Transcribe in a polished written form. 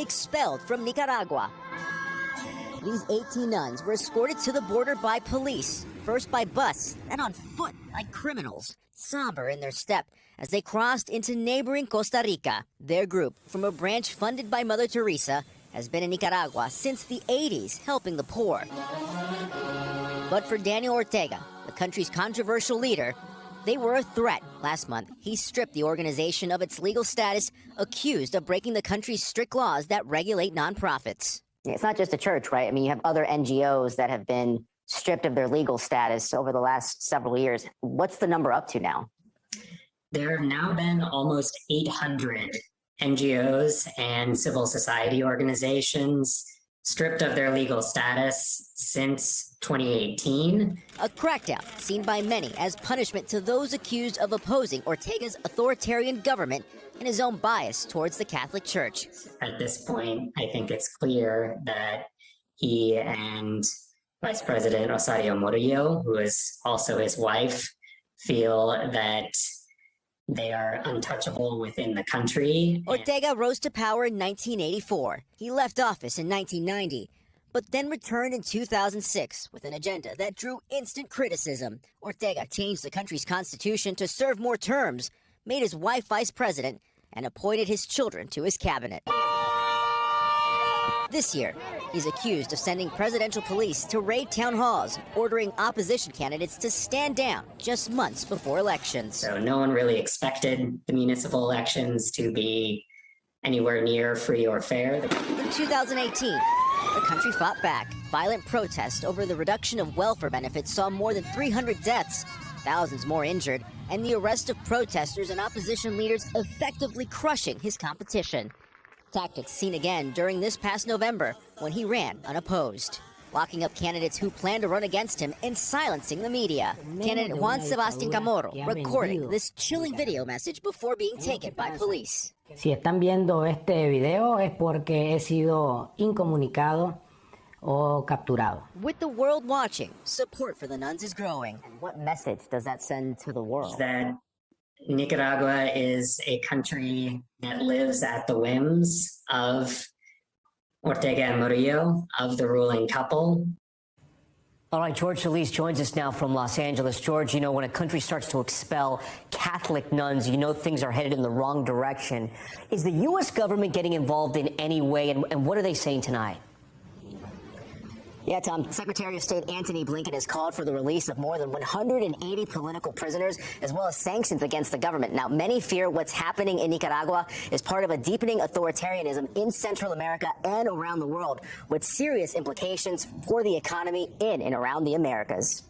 expelled from Nicaragua. These 18 nuns were escorted to the border by police, first by bus, then on foot like criminals, somber in their step as they crossed into neighboring Costa Rica. Their group, from a branch funded by Mother Teresa, has been in Nicaragua since the 80s, helping the poor. But for Daniel Ortega, the country's controversial leader, they were a threat. Last month, he stripped the organization of its legal status, accused of breaking the country's strict laws that regulate nonprofits. It's not just a church, right? I mean, you have other NGOs that have been stripped of their legal status over the last several years. What's the number up to now? There have now been almost 800 NGOs and civil society organizations stripped of their legal status since 2018. A crackdown seen by many as punishment to those accused of opposing Ortega's authoritarian government and his own bias towards the Catholic Church. At this point, I think it's clear that he and Vice President Rosario Murillo, who is also his wife, feel that they are untouchable within the country. Ortega rose to power in 1984. He left office in 1990, but then returned in 2006 with an agenda that drew instant criticism. Ortega changed the country's constitution to serve more terms, made his wife vice president, and appointed his children to his cabinet. This year, he's accused of sending presidential police to raid town halls, ordering opposition candidates to stand down just months before elections. So no one really expected the municipal elections to be anywhere near free or fair. In 2018, the country fought back. Violent protests over the reduction of welfare benefits saw more than 300 deaths, thousands more injured, and the arrest of protesters and opposition leaders effectively crushing his competition. Tactics seen again during this past November when he ran unopposed, locking up candidates who plan to run against him and silencing the media. Candidate Juan Sebastián Chamorro recording this chilling video message before being taken by police. Si están viendo este video es porque he sido incomunicado o capturado. With the world watching, support for the nuns is growing. And what message does that send to the world? That Nicaragua is a country that lives at the whims of Ortega and Murillo, of the ruling couple. All right, George Solis joins us now from Los Angeles. George, you know, when a country starts to expel Catholic nuns, you know things are headed in the wrong direction. Is the U.S. government getting involved in any way, and what are they saying tonight? Yeah, Tom, Secretary of State Antony Blinken has called for the release of more than 180 political prisoners, as well as sanctions against the government. Now, many fear what's happening in Nicaragua is part of a deepening authoritarianism in Central America and around the world, with serious implications for the economy in and around the Americas.